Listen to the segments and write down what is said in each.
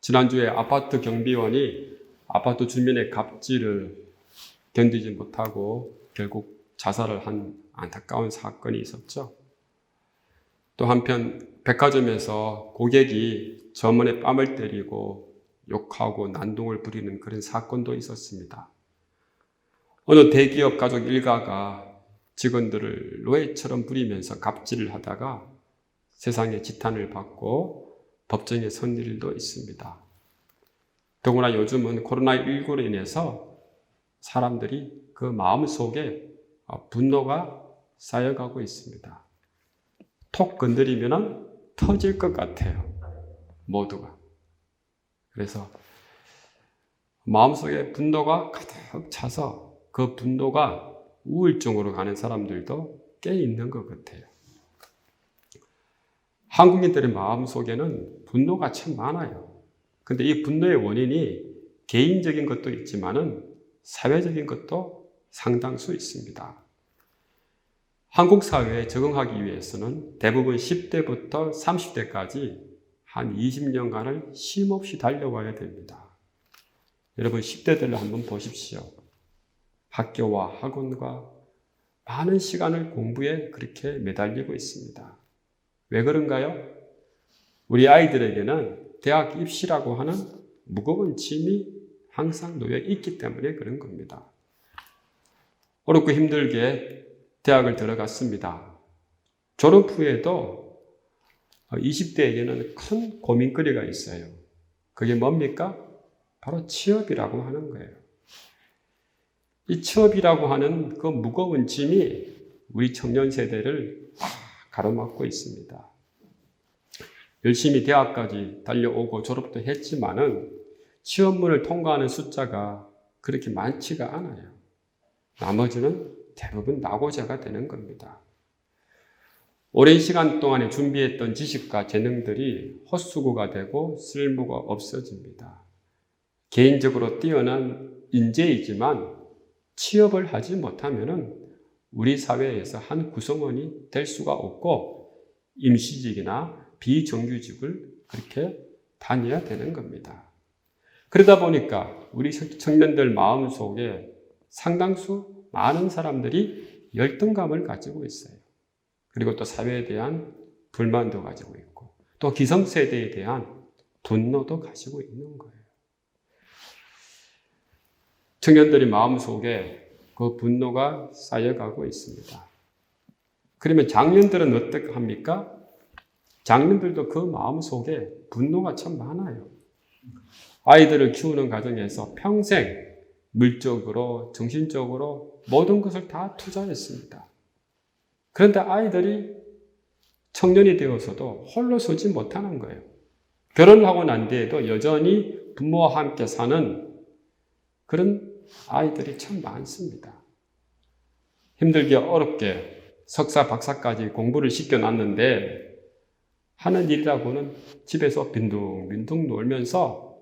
지난주에 아파트 경비원이 아파트 주민의 갑질을 견디지 못하고 결국 자살을 한 안타까운 사건이 있었죠. 또 한편 백화점에서 고객이 점원의 뺨을 때리고 욕하고 난동을 부리는 그런 사건도 있었습니다. 어느 대기업 가족 일가가 직원들을 노예처럼 부리면서 갑질을 하다가 세상의 지탄을 받고 법정에 선 일도 있습니다. 더구나 요즘은 코로나19로 인해서 사람들이 그 마음속에 분노가 쌓여가고 있습니다. 톡 건드리면 터질 것 같아요. 모두가. 그래서 마음속에 분노가 가득 차서 그 분노가 우울증으로 가는 사람들도 꽤 있는 것 같아요. 한국인들의 마음속에는 분노가 참 많아요. 근데 이 분노의 원인이 개인적인 것도 있지만은 사회적인 것도 상당수 있습니다. 한국 사회에 적응하기 위해서는 대부분 10대부터 30대까지 한 20년간을 쉼없이 달려와야 됩니다. 여러분 10대들을 한번 보십시오. 학교와 학원과 많은 시간을 공부에 그렇게 매달리고 있습니다. 왜 그런가요? 우리 아이들에게는 대학 입시라고 하는 무거운 짐이 항상 놓여 있기 때문에 그런 겁니다. 어렵고 힘들게 대학을 들어갔습니다. 졸업 후에도 20대에게는 큰 고민거리가 있어요. 그게 뭡니까? 바로 취업이라고 하는 거예요. 이 취업이라고 하는 그 무거운 짐이 우리 청년 세대를 가로막고 있습니다. 열심히 대학까지 달려오고 졸업도 했지만은 시험문을 통과하는 숫자가 그렇게 많지가 않아요. 나머지는 대부분 낙오자가 되는 겁니다. 오랜 시간 동안에 준비했던 지식과 재능들이 헛수고가 되고 쓸모가 없어집니다. 개인적으로 뛰어난 인재이지만 취업을 하지 못하면은 우리 사회에서 한 구성원이 될 수가 없고 임시직이나 비정규직을 그렇게 다녀야 되는 겁니다. 그러다 보니까 우리 청년들 마음속에 상당수 많은 사람들이 열등감을 가지고 있어요. 그리고 또 사회에 대한 불만도 가지고 있고 또 기성세대에 대한 분노도 가지고 있는 거예요. 청년들이 마음속에 그 분노가 쌓여가고 있습니다. 그러면 장년들은 어떻게 합니까? 장년들도 그 마음속에 분노가 참 많아요. 아이들을 키우는 과정에서 평생 물적으로, 정신적으로 모든 것을 다 투자했습니다. 그런데 아이들이 청년이 되어서도 홀로 서지 못하는 거예요. 결혼을 하고 난 뒤에도 여전히 부모와 함께 사는 그런 아이들이 참 많습니다. 힘들게 어렵게 석사, 박사까지 공부를 시켜놨는데 하는 일이라고는 집에서 빈둥빈둥 놀면서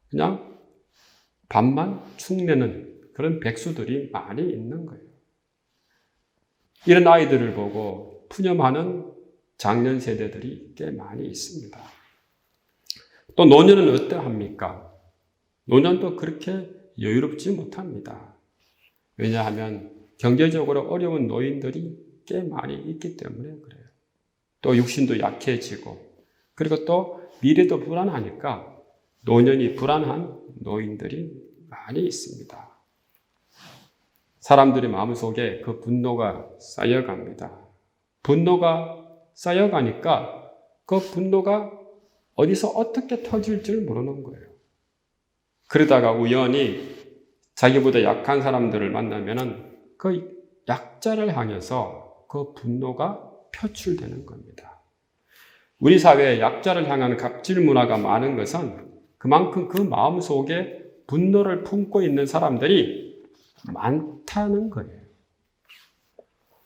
그냥 밥만 축내는 그런 백수들이 많이 있는 거예요. 이런 아이들을 보고 푸념하는 장년 세대들이 꽤 많이 있습니다. 또 노년은 어떠합니까? 노년도 그렇게 여유롭지 못합니다. 왜냐하면 경제적으로 어려운 노인들이 꽤 많이 있기 때문에 그래요. 또 육신도 약해지고 그리고 또 미래도 불안하니까 노년이 불안한 노인들이 많이 있습니다. 사람들의 마음속에 그 분노가 쌓여갑니다. 분노가 쌓여가니까 그 분노가 어디서 어떻게 터질 줄 모르는 거예요. 그러다가 우연히 자기보다 약한 사람들을 만나면은 그 약자를 향해서 그 분노가 표출되는 겁니다. 우리 사회에 약자를 향한 갑질 문화가 많은 것은 그만큼 그 마음속에 분노를 품고 있는 사람들이 많다는 거예요.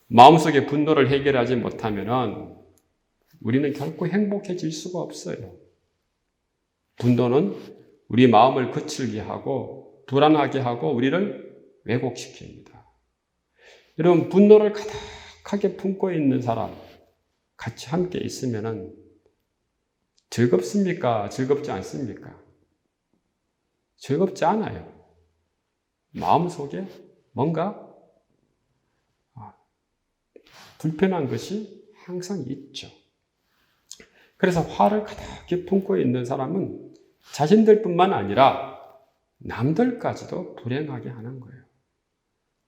마음속에 분노를 해결하지 못하면 우리는 결코 행복해질 수가 없어요. 분노는 우리 마음을 거칠게 하고 불안하게 하고 우리를 왜곡시킵니다. 여러분, 분노를 가득하게 품고 있는 사람 같이 함께 있으면 즐겁습니까? 즐겁지 않습니까? 즐겁지 않아요. 마음속에 뭔가 불편한 것이 항상 있죠. 그래서 화를 가득히 품고 있는 사람은 자신들뿐만 아니라 남들까지도 불행하게 하는 거예요.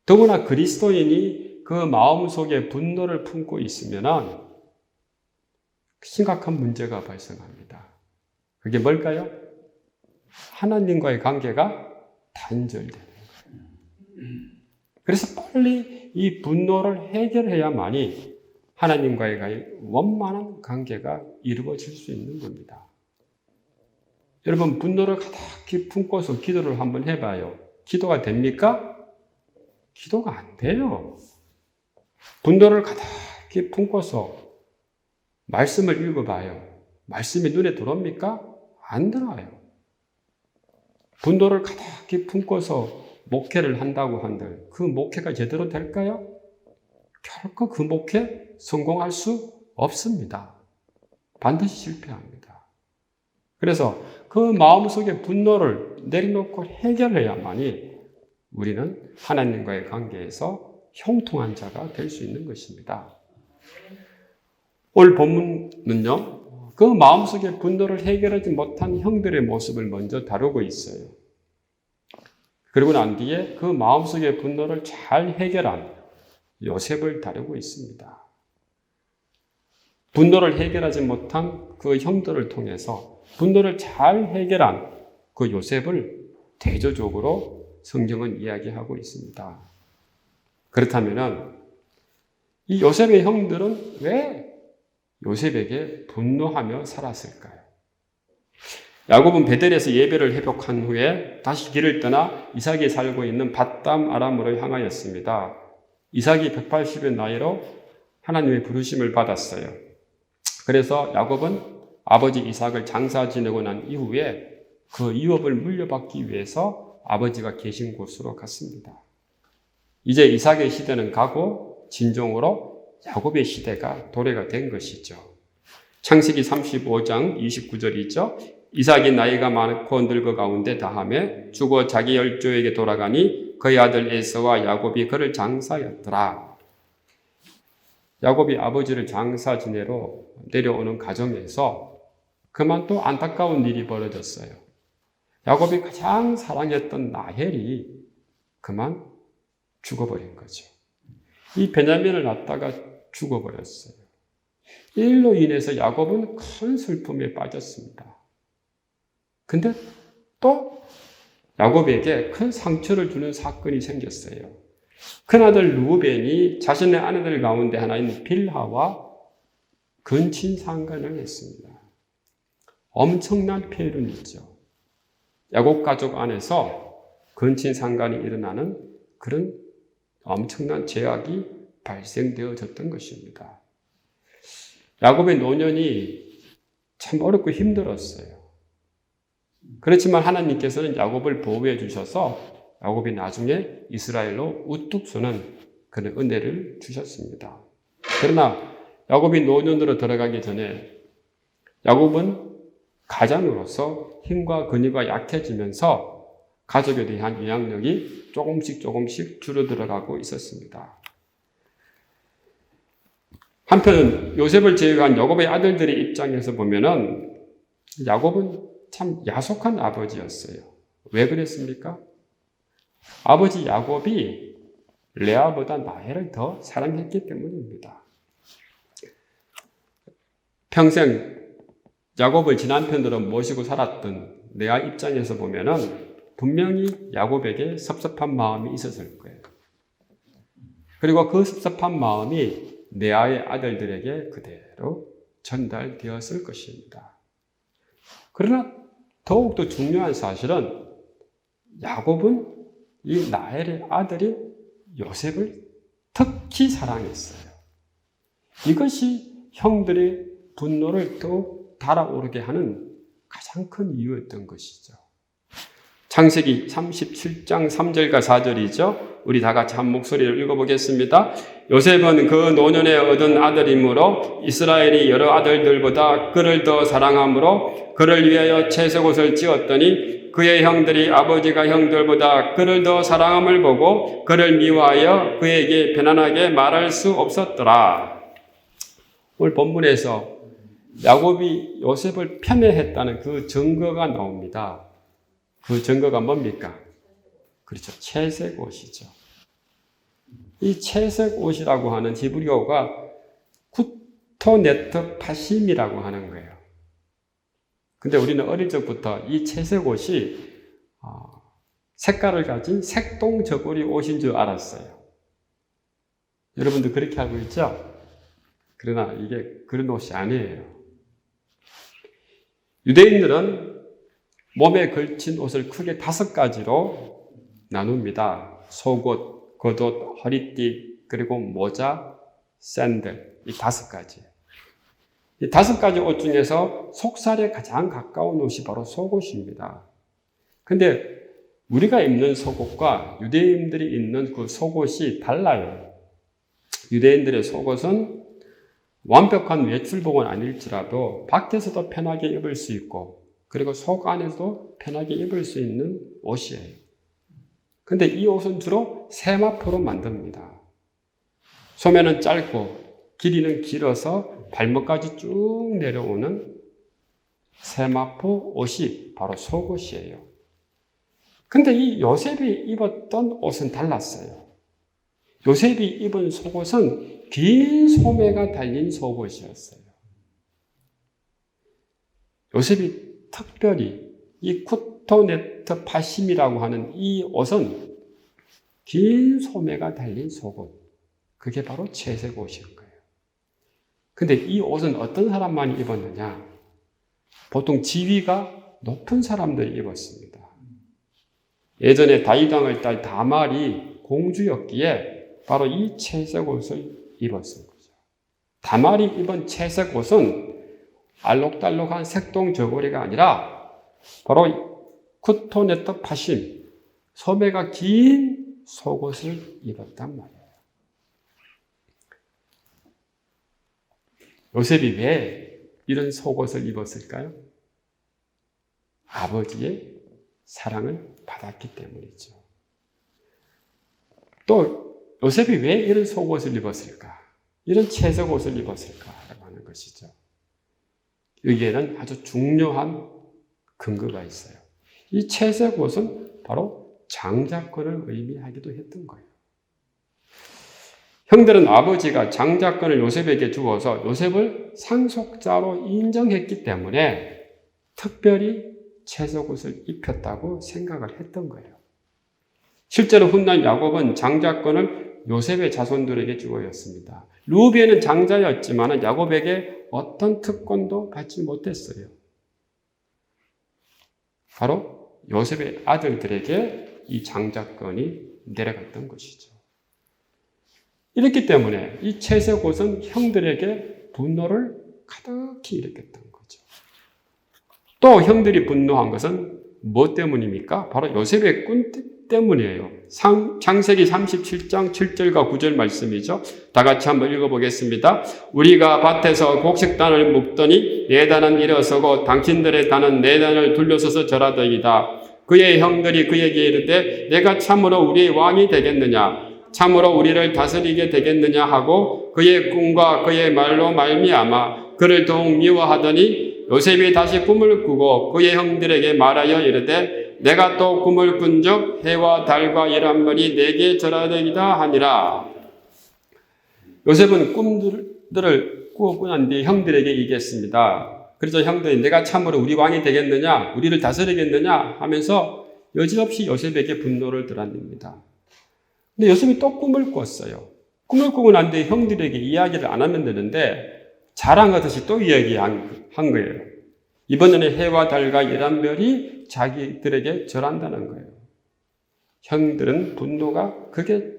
더구나 그리스도인이 그 마음속에 분노를 품고 있으면 심각한 문제가 발생합니다. 그게 뭘까요? 하나님과의 관계가 단절되는 거예요. 그래서 빨리 이 분노를 해결해야만이 하나님과의 원만한 관계가 이루어질 수 있는 겁니다. 여러분, 분노를 가득히 품고서 기도를 한번 해봐요. 기도가 됩니까? 기도가 안 돼요. 분노를 가득히 품고서 말씀을 읽어봐요. 말씀이 눈에 들어옵니까? 안 들어와요. 분노를 가득히 품고서 목회를 한다고 한들 그 목회가 제대로 될까요? 결코 그 목회 성공할 수 없습니다. 반드시 실패합니다. 그래서 그 마음속에 분노를 내려놓고 해결해야만이 우리는 하나님과의 관계에서 형통한 자가 될 수 있는 것입니다. 오늘 본문은요, 그 마음속에 분노를 해결하지 못한 형들의 모습을 먼저 다루고 있어요. 그리고 난 뒤에 그 마음속의 분노를 잘 해결한 요셉을 다루고 있습니다. 분노를 해결하지 못한 그 형들을 통해서 분노를 잘 해결한 그 요셉을 대조적으로 성경은 이야기하고 있습니다. 그렇다면 이 요셉의 형들은 왜 요셉에게 분노하며 살았을까요? 야곱은 베델에서 예배를 회복한 후에 다시 길을 떠나 이삭이 살고 있는 밧담 아람으로 향하였습니다. 이삭이 180의 나이로 하나님의 부르심을 받았어요. 그래서 야곱은 아버지 이삭을 장사 지내고 난 이후에 그 유업을 물려받기 위해서 아버지가 계신 곳으로 갔습니다. 이제 이삭의 시대는 가고 진정으로 야곱의 시대가 도래가 된 것이죠. 창세기 35장 29절이죠. 이삭이 나이가 많고 늙어 가운데 다함에 죽어 자기 열조에게 돌아가니 그의 아들 에서와 야곱이 그를 장사였더라. 야곱이 아버지를 장사 지내러 내려오는 과정에서 그만 또 안타까운 일이 벌어졌어요. 야곱이 가장 사랑했던 라헬이 그만 죽어버린 거죠. 이 베냐민을 낳다가 죽어버렸어요. 이 일로 인해서 야곱은 큰 슬픔에 빠졌습니다. 근데 또 야곱에게 큰 상처를 주는 사건이 생겼어요. 큰아들 루벤이 자신의 아내들 가운데 하나인 빌하와 근친상간을 했습니다. 엄청난 폐륜이 있죠. 야곱 가족 안에서 근친상간이 일어나는 그런 엄청난 죄악이 발생되어졌던 것입니다. 야곱의 노년이 참 어렵고 힘들었어요. 그렇지만 하나님께서는 야곱을 보호해 주셔서 야곱이 나중에 이스라엘로 우뚝 서는 그런 은혜를 주셨습니다. 그러나 야곱이 노년으로 들어가기 전에 야곱은 가장으로서 힘과 근육이 약해지면서 가족에 대한 영향력이 조금씩 줄어들어가고 있었습니다. 한편 요셉을 제외한 야곱의 아들들의 입장에서 보면은 야곱은 참 야속한 아버지였어요. 왜 그랬습니까? 아버지 야곱이 레아보다 라헬을 더 사랑했기 때문입니다. 평생 야곱을 지난편으로 모시고 살았던 레아 입장에서 보면은 분명히 야곱에게 섭섭한 마음이 있었을 거예요. 그리고 그 섭섭한 마음이 레아의 아들들에게 그대로 전달되었을 것입니다. 그러나 더욱더 중요한 사실은 야곱은 이 라헬의 아들인 요셉을 특히 사랑했어요. 이것이 형들의 분노를 더욱 달아오르게 하는 가장 큰 이유였던 것이죠. 창세기 37장 3절과 4절이죠. 우리 다 같이 한 목소리를 읽어보겠습니다. 요셉은 그 노년에 얻은 아들이므로 이스라엘이 여러 아들들보다 그를 더 사랑하므로 그를 위하여 채색옷을 지었더니 그의 형들이 아버지가 형들보다 그를 더 사랑함을 보고 그를 미워하여 그에게 편안하게 말할 수 없었더라. 오늘 본문에서 야곱이 요셉을 편애했다는 그 증거가 나옵니다. 그 증거가 뭡니까? 그렇죠. 채색 옷이죠. 이 채색 옷이라고 하는 히브리어가 쿠토네트 파심이라고 하는 거예요. 근데 우리는 어릴 적부터 이 채색 옷이 색깔을 가진 색동 저고리 옷인 줄 알았어요. 여러분도 그렇게 알고 있죠? 그러나 이게 그런 옷이 아니에요. 유대인들은 몸에 걸친 옷을 크게 5가지로 나눕니다. 속옷, 겉옷, 허리띠, 그리고 모자, 샌들. 이 5가지. 이 5가지 옷 중에서 속살에 가장 가까운 옷이 바로 속옷입니다. 근데 우리가 입는 속옷과 유대인들이 입는 그 속옷이 달라요. 유대인들의 속옷은 완벽한 외출복은 아닐지라도 밖에서도 편하게 입을 수 있고 그리고 속 안에서도 편하게 입을 수 있는 옷이에요. 근데 이 옷은 주로 세마포로 만듭니다. 소매는 짧고 길이는 길어서 발목까지 쭉 내려오는 세마포 옷이 바로 속옷이에요. 근데 이 요셉이 입었던 옷은 달랐어요. 요셉이 입은 속옷은 긴 소매가 달린 속옷이었어요. 요셉이 특별히 이 쿠토네트 파심이라고 하는 이 옷은 긴 소매가 달린 속옷. 그게 바로 채색 옷인 거예요. 근데 이 옷은 어떤 사람만이 입었느냐? 보통 지위가 높은 사람들이 입었습니다. 예전에 다윗 왕의 딸 다말이 공주였기에 바로 이 채색 옷을 입었을 거죠. 다말이 입은 채색 옷은 알록달록한 색동 저고리가 아니라 바로 쿠토네트 파심, 소매가 긴 속옷을 입었단 말이에요. 요셉이 왜 이런 속옷을 입었을까요? 아버지의 사랑을 받았기 때문이죠. 또 요셉이 왜 이런 속옷을 입었을까? 이런 채색 옷을 입었을까라고 하는 것이죠. 여기에는 아주 중요한 근거가 있어요. 이 채색 옷은 바로 장자권을 의미하기도 했던 거예요. 형들은 아버지가 장자권을 요셉에게 주어서 요셉을 상속자로 인정했기 때문에 특별히 채색 옷을 입혔다고 생각을 했던 거예요. 실제로 훗날 야곱은 장자권을 요셉의 자손들에게 주어였습니다. 루벤은 장자였지만 야곱에게 어떤 특권도 받지 못했어요. 바로 요셉의 아들들에게 이 장자권이 내려갔던 것이죠. 이렇기 때문에 이 채색 옷은 형들에게 분노를 가득히 일으켰던 거죠. 또 형들이 분노한 것은 뭐 때문입니까? 바로 요셉의 꾼 때문이에요. 창세기 37장 7절과 9절 말씀이죠. 다 같이 한번 읽어보겠습니다. 우리가 밭에서 곡식단을 묶더니 네 단은 일어서고 당신들의 단은 네 단을 둘러서서 절하더이다. 그의 형들이 그에게 이르되 내가 참으로 우리의 왕이 되겠느냐? 참으로 우리를 다스리게 되겠느냐 하고 그의 꿈과 그의 말로 말미암아 그를 더욱 미워하더니 요셉이 다시 꿈을 꾸고 그의 형들에게 말하여 이르되 내가 또 꿈을 꾼적 해와 달과 열한별이 내게 절하되이다 하니라. 요셉은 꿈들을 꾸고 난 뒤에 형들에게 얘기했습니다. 그래서 형들이 내가 참으로 우리 왕이 되겠느냐, 우리를 다스리겠느냐 하면서 여지없이 요셉에게 분노를 드러냅니다. 근데 요셉이 또 꿈을 꿨어요. 꿈을 꾸고 난 뒤에 형들에게 이야기를 안 하면 되는데 자랑하듯이 또 이야기한 거예요. 이번에는 해와 달과 열한별이 자기들에게 절한다는 거예요. 형들은 분노가 극에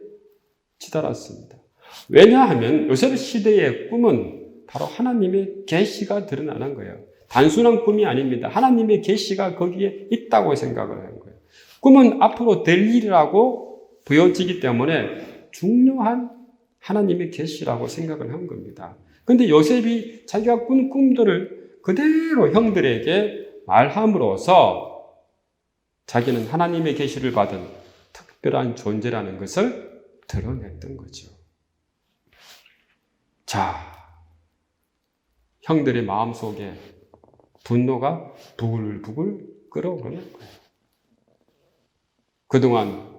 치달았습니다. 왜냐하면 요셉 시대의 꿈은 바로 하나님의 계시가 드러나는 거예요. 단순한 꿈이 아닙니다. 하나님의 계시가 거기에 있다고 생각을 한 거예요. 꿈은 앞으로 될 일이라고 보여지기 때문에 중요한 하나님의 계시라고 생각을 한 겁니다. 그런데 요셉이 자기가 꾼 꿈들을 그대로 형들에게 말함으로써 자기는 하나님의 계시를 받은 특별한 존재라는 것을 드러냈던 거죠. 자, 형들의 마음속에 분노가 부글부글 끓어오르는 거예요. 그동안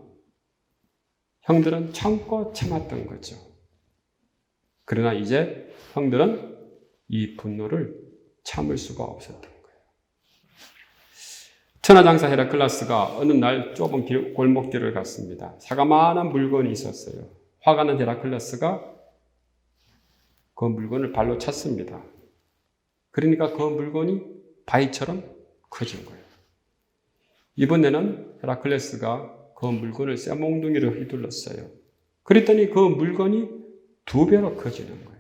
형들은 참고 참았던 거죠. 그러나 이제 형들은 이 분노를 참을 수가 없었던 거예요. 천하장사 헤라클레스가 어느 날 좁은 골목길을 갔습니다. 사가만한 물건이 있었어요. 화가 난 헤라클레스가 그 물건을 발로 찼습니다. 그러니까 그 물건이 바위처럼 커진 거예요. 이번에는 헤라클레스가 그 물건을 쇠몽둥이로 휘둘렀어요. 그랬더니 그 물건이 2배로 커지는 거예요.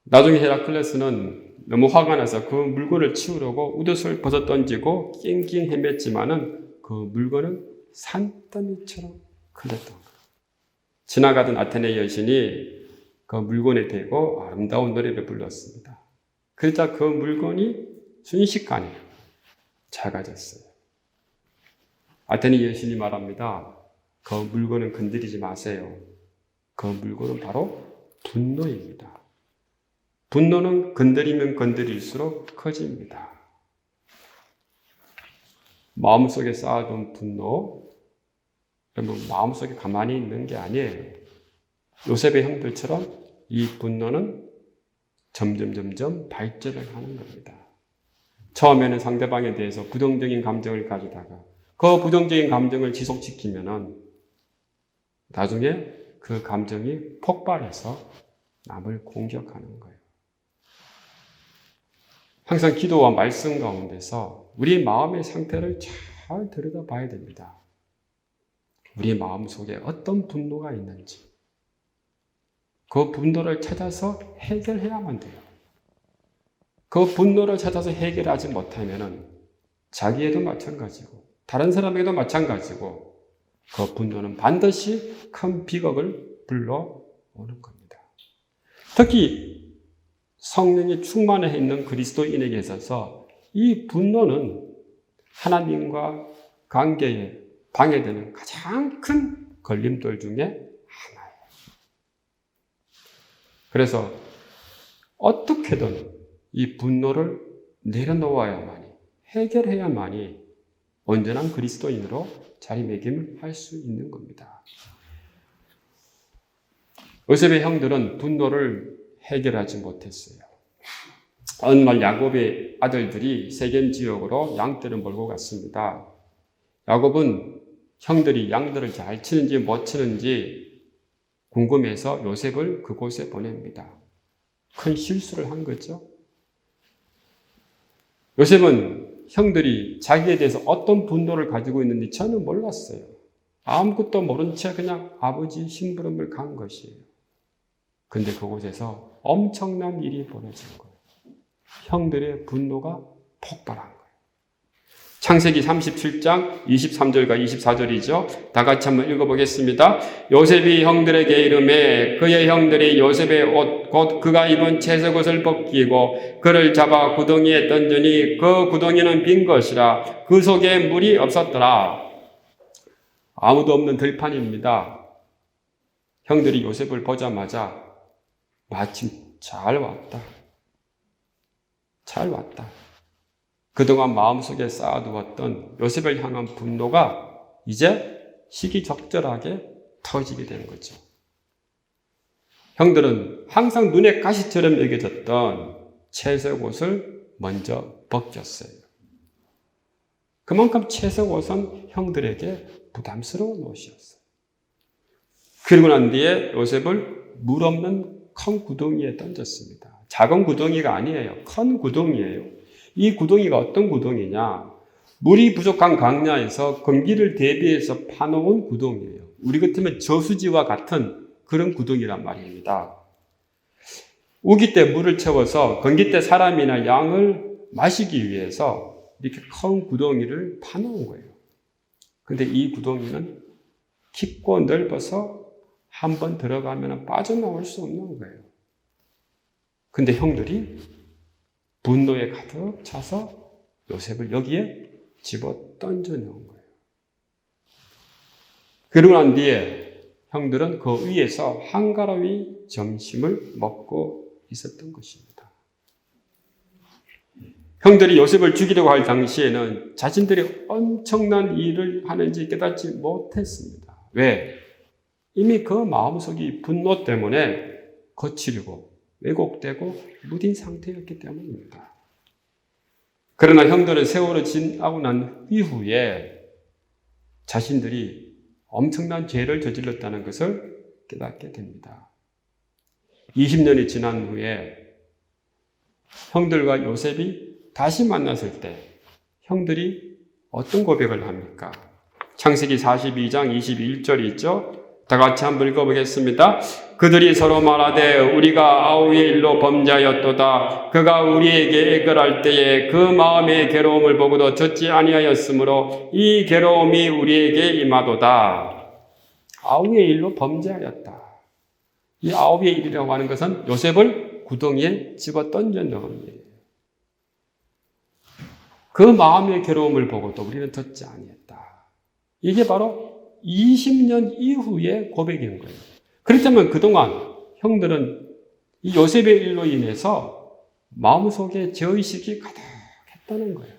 나중에 헤라클레스는 너무 화가 나서 그 물건을 치우려고 웃옷을 벗어 던지고 낑낑 헤맸지만은 그 물건은 산더미처럼 커졌던 거예요. 지나가던 아테네 여신이 그 물건에 대고 아름다운 노래를 불렀습니다. 그러자 그 물건이 순식간에 작아졌어요. 아테네 여신이 말합니다. 그 물건은 건드리지 마세요. 그 물건은 바로 분노입니다. 분노는 건드리면 건드릴수록 커집니다. 마음속에 쌓아둔 분노, 그러면 마음속에 가만히 있는 게 아니에요. 요셉의 형들처럼 이 분노는 점점 발전을 하는 겁니다. 처음에는 상대방에 대해서 부정적인 감정을 가지다가 그 부정적인 감정을 지속시키면은 나중에 그 감정이 폭발해서 남을 공격하는 거예요. 항상 기도와 말씀 가운데서 우리 마음의 상태를 잘 들여다봐야 됩니다. 우리 마음 속에 어떤 분노가 있는지 그 분노를 찾아서 해결해야만 돼요. 그 분노를 찾아서 해결하지 못하면은 자기에도 마찬가지고 다른 사람에게도 마찬가지고 그 분노는 반드시 큰 비극을 불러오는 겁니다. 특히 성령이 충만해 있는 그리스도인에게 있어서 이 분노는 하나님과 관계에 방해되는 가장 큰 걸림돌 중에 하나예요. 그래서 어떻게든 이 분노를 내려놓아야만이, 해결해야만이 온전한 그리스도인으로 자리매김을 할 수 있는 겁니다. 요셉의 형들은 분노를 해결하지 못했어요. 어느 날 야곱의 아들들이 세겜 지역으로 양떼를 몰고 갔습니다. 야곱은 형들이 양들을 잘 치는지 못 치는지 궁금해서 요셉을 그곳에 보냅니다. 큰 실수를 한 거죠. 요셉은 형들이 자기에 대해서 어떤 분노를 가지고 있는지 전혀 몰랐어요. 아무것도 모른 채 그냥 아버지 심부름을 간 것이에요. 근데 그곳에서 엄청난 일이 벌어진 거예요. 형들의 분노가 폭발한 거예요. 창세기 37장 23절과 24절이죠. 다 같이 한번 읽어보겠습니다. 요셉이 형들에게 이르매 그의 형들이 요셉의 옷 곧 그가 입은 채색 옷을 벗기고 그를 잡아 구덩이에 던지니 그 구덩이는 빈 것이라 그 속에 물이 없었더라. 아무도 없는 들판입니다. 형들이 요셉을 보자마자 마침 잘 왔다. 잘 왔다. 그동안 마음속에 쌓아두었던 요셉을 향한 분노가 이제 시기적절하게 터지게 된 거죠. 형들은 항상 눈에 가시처럼 여겨졌던 채색 옷을 먼저 벗겼어요. 그만큼 채색 옷은 형들에게 부담스러운 옷이었어요. 그리고 난 뒤에 요셉을 물 없는 큰 구덩이에 던졌습니다. 작은 구덩이가 아니에요. 큰 구덩이에요. 이 구덩이가 어떤 구덩이냐? 물이 부족한 강야에서 건기를 대비해서 파놓은 구덩이에요. 우리 같으면 저수지와 같은 그런 구덩이란 말입니다. 우기 때 물을 채워서 건기 때 사람이나 양을 마시기 위해서 이렇게 큰 구덩이를 파놓은 거예요. 근데 이 구덩이는 깊고 넓어서 한번 들어가면 빠져나올 수 없는 거예요. 근데 형들이 분노에 가득 차서 요셉을 여기에 집어 던져 넣은 거예요. 그러고 난 뒤에 형들은 그 위에서 한가로이 점심을 먹고 있었던 것입니다. 형들이 요셉을 죽이려고 할 당시에는 자신들이 엄청난 일을 하는지 깨닫지 못했습니다. 왜? 이미 그 마음속이 분노 때문에 거칠고 왜곡되고 무딘 상태였기 때문입니다. 그러나 형들은 세월을 지나고 난 이후에 자신들이 엄청난 죄를 저질렀다는 것을 깨닫게 됩니다. 20년이 지난 후에 형들과 요셉이 다시 만났을 때 형들이 어떤 고백을 합니까? 창세기 42장 21절이 있죠? 다 같이 한번 읽어보겠습니다. 그들이 서로 말하되 우리가 아우의 일로 범죄하였도다. 그가 우리에게 애걸할 때에 그 마음의 괴로움을 보고도 젖지 아니하였으므로 이 괴로움이 우리에게 임하도다. 아우의 일로 범죄하였다. 이 아우의 일이라고 하는 것은 요셉을 구덩이에 집어 던져 넣은 일이에요. 그 마음의 괴로움을 보고도 우리는 젖지 아니했다. 이게 바로 20년 이후의 고백인 거예요. 그렇다면 그동안 형들은 이 요셉의 일로 인해서 마음속에 죄의식이 가득했다는 거예요.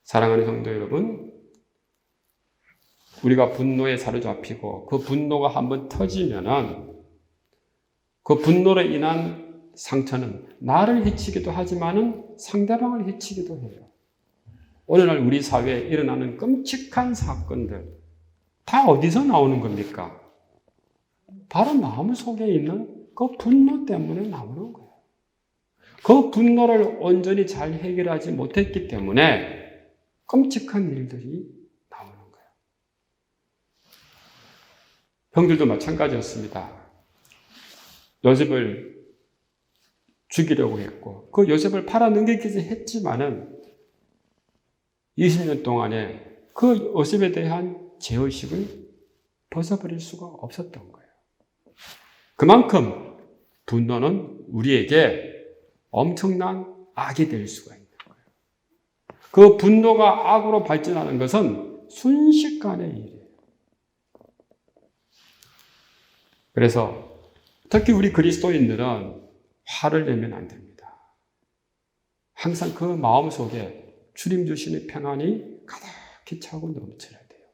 사랑하는 성도 여러분, 우리가 분노에 사로잡히고 그 분노가 한번 터지면은 그 분노로 인한 상처는 나를 해치기도 하지만은 상대방을 해치기도 해요. 오늘날 우리 사회에 일어나는 끔찍한 사건들 다 어디서 나오는 겁니까? 바로 마음속에 있는 그 분노 때문에 나오는 거예요. 그 분노를 온전히 잘 해결하지 못했기 때문에 끔찍한 일들이 나오는 거예요. 형들도 마찬가지였습니다. 요셉을 죽이려고 했고 그 요셉을 팔아넘기기까지 했지만은 20년 동안에 그 요셉에 대한 죄의식을 벗어버릴 수가 없었던 거예요. 그만큼 분노는 우리에게 엄청난 악이 될 수가 있는 거예요. 그 분노가 악으로 발전하는 것은 순식간의 일이에요. 그래서 특히 우리 그리스도인들은 화를 내면 안 됩니다. 항상 그 마음속에 주님 주시는 평안이 가득히 차고 넘쳐야 돼요.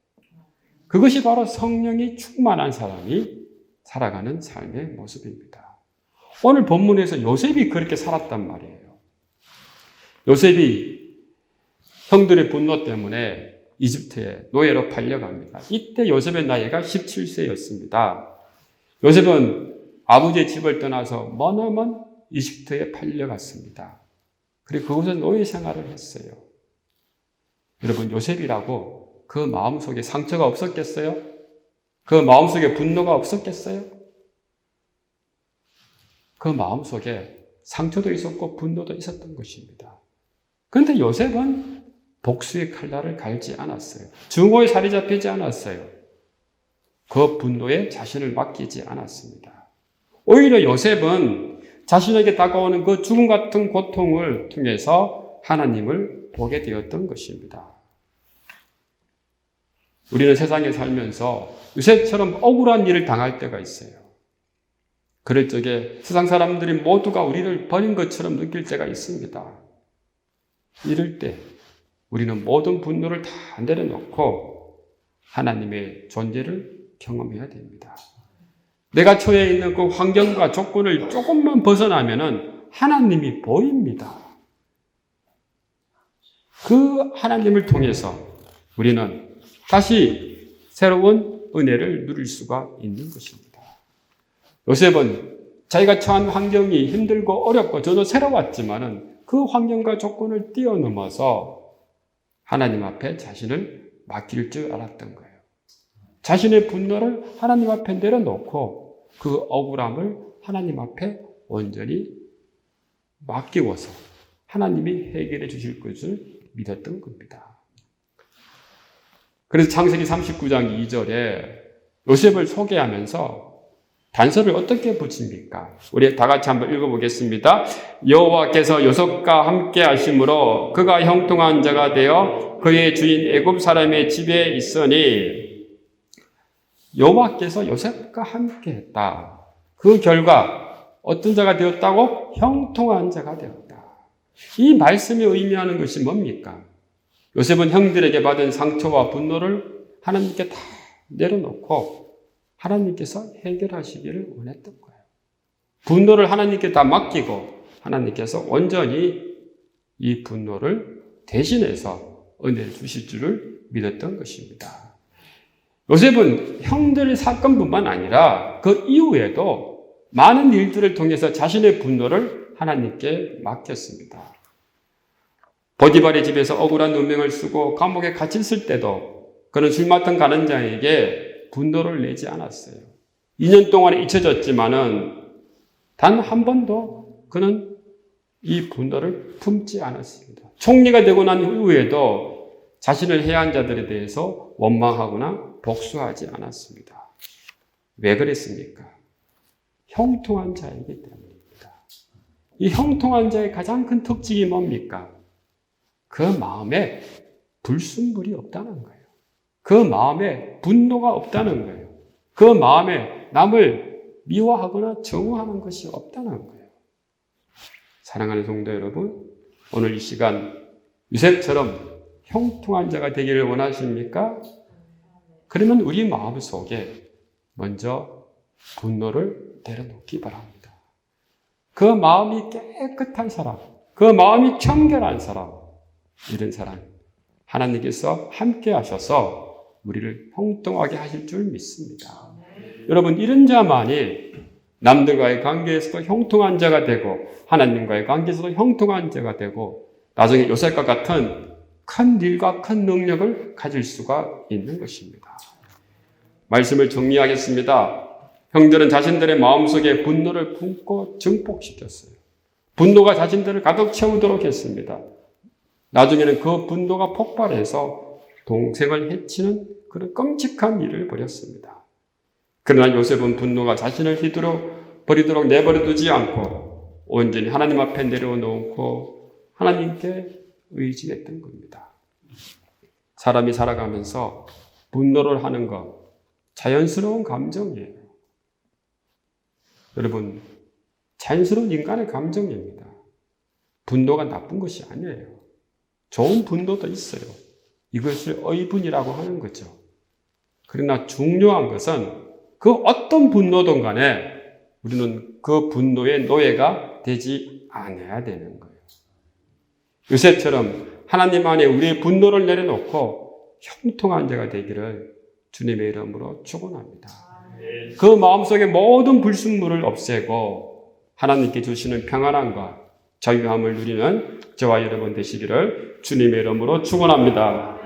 그것이 바로 성령이 충만한 사람이 살아가는 삶의 모습입니다. 오늘 본문에서 요셉이 그렇게 살았단 말이에요. 요셉이 형들의 분노 때문에 이집트에 노예로 팔려갑니다. 이때 요셉의 나이가 17세였습니다. 요셉은 아버지의 집을 떠나서 머나먼 이집트에 팔려갔습니다. 그리고 그곳에서 노예 생활을 했어요. 여러분, 요셉이라고 그 마음속에 상처가 없었겠어요? 그 마음속에 분노가 없었겠어요? 그 마음속에 상처도 있었고 분노도 있었던 것입니다. 그런데 요셉은 복수의 칼날을 갈지 않았어요. 증오에 살이 잡히지 않았어요. 그 분노에 자신을 맡기지 않았습니다. 오히려 요셉은 자신에게 다가오는 그 죽음 같은 고통을 통해서 하나님을 보게 되었던 것입니다. 우리는 세상에 살면서 요셉처럼 억울한 일을 당할 때가 있어요. 그럴 적에 세상 사람들이 모두가 우리를 버린 것처럼 느낄 때가 있습니다. 이럴 때 우리는 모든 분노를 다 내려놓고 하나님의 존재를 경험해야 됩니다. 내가 처해 있는 그 환경과 조건을 조금만 벗어나면은 하나님이 보입니다. 그 하나님을 통해서 우리는 다시 새로운 은혜를 누릴 수가 있는 것입니다. 요셉은 자기가 처한 환경이 힘들고 어렵고 저도 새로웠지만은 그 환경과 조건을 뛰어넘어서 하나님 앞에 자신을 맡길 줄 알았던 거예요. 자신의 분노를 하나님 앞에 내려놓고 그 억울함을 하나님 앞에 온전히 맡기고서 하나님이 해결해 주실 것을 믿었던 겁니다. 그래서 창세기 39장 2절에 요셉을 소개하면서 단서를 어떻게 붙입니까? 우리 다 같이 한번 읽어보겠습니다. 여호와께서 요셉과 함께 하심으로 그가 형통한 자가 되어 그의 주인 애굽 사람의 집에 있으니 여호와께서 요셉과 함께 했다. 그 결과 어떤 자가 되었다고? 형통한 자가 되었다. 이 말씀이 의미하는 것이 뭡니까? 요셉은 형들에게 받은 상처와 분노를 하나님께 다 내려놓고 하나님께서 해결하시기를 원했던 거예요. 분노를 하나님께 다 맡기고 하나님께서 온전히 이 분노를 대신해서 은혜를 주실 줄을 믿었던 것입니다. 요셉은 형들의 사건뿐만 아니라 그 이후에도 많은 일들을 통해서 자신의 분노를 하나님께 맡겼습니다. 보디발의 집에서 억울한 누명을 쓰고 감옥에 갇혔을 때도 그는 술 맡은 가난자에게 분노를 내지 않았어요. 2년 동안 잊혀졌지만은 단 한 번도 그는 이 분노를 품지 않았습니다. 총리가 되고 난 이후에도 자신을 해한 자들에 대해서 원망하거나 복수하지 않았습니다. 왜 그랬습니까? 형통한 자이기 때문입니다. 이 형통한 자의 가장 큰 특징이 뭡니까? 그 마음에 불순물이 없다는 거예요. 그 마음에 분노가 없다는 거예요. 그 마음에 남을 미워하거나 정오하는 것이 없다는 거예요. 사랑하는 성도 여러분, 오늘 이 시간 요셉처럼 형통한 자가 되기를 원하십니까? 그러면 우리 마음 속에 먼저 분노를 내려놓기 바랍니다. 그 마음이 깨끗한 사람, 그 마음이 청결한 사람, 이런 사람 하나님께서 함께 하셔서 우리를 형통하게 하실 줄 믿습니다. 여러분, 이런 자만이 남들과의 관계에서도 형통한 자가 되고 하나님과의 관계에서도 형통한 자가 되고 나중에 요셉과 같은 큰 일과 큰 능력을 가질 수가 있는 것입니다. 말씀을 정리하겠습니다. 형들은 자신들의 마음속에 분노를 품고 증폭시켰어요. 분노가 자신들을 가득 채우도록 했습니다. 나중에는 그 분노가 폭발해서 동생을 해치는 그런 끔찍한 일을 벌였습니다. 그러나 요셉은 분노가 자신을 버리도록 내버려 두지 않고 온전히 하나님 앞에 내려놓고 하나님께 의지했던 겁니다. 사람이 살아가면서 분노를 하는 것, 자연스러운 감정이에요. 여러분, 자연스러운 인간의 감정입니다. 분노가 나쁜 것이 아니에요. 좋은 분노도 있어요. 이것을 의분이라고 하는 거죠. 그러나 중요한 것은 그 어떤 분노든 간에 우리는 그 분노의 노예가 되지 않아야 되는 거예요. 요셉처럼 하나님 안에 우리의 분노를 내려놓고 형통한 자가 되기를 주님의 이름으로 축원합니다. 그 마음속의 모든 불순물을 없애고 하나님께 주시는 평안함과 자유함을 누리는 저와 여러분 되시기를 주님의 이름으로 축원합니다.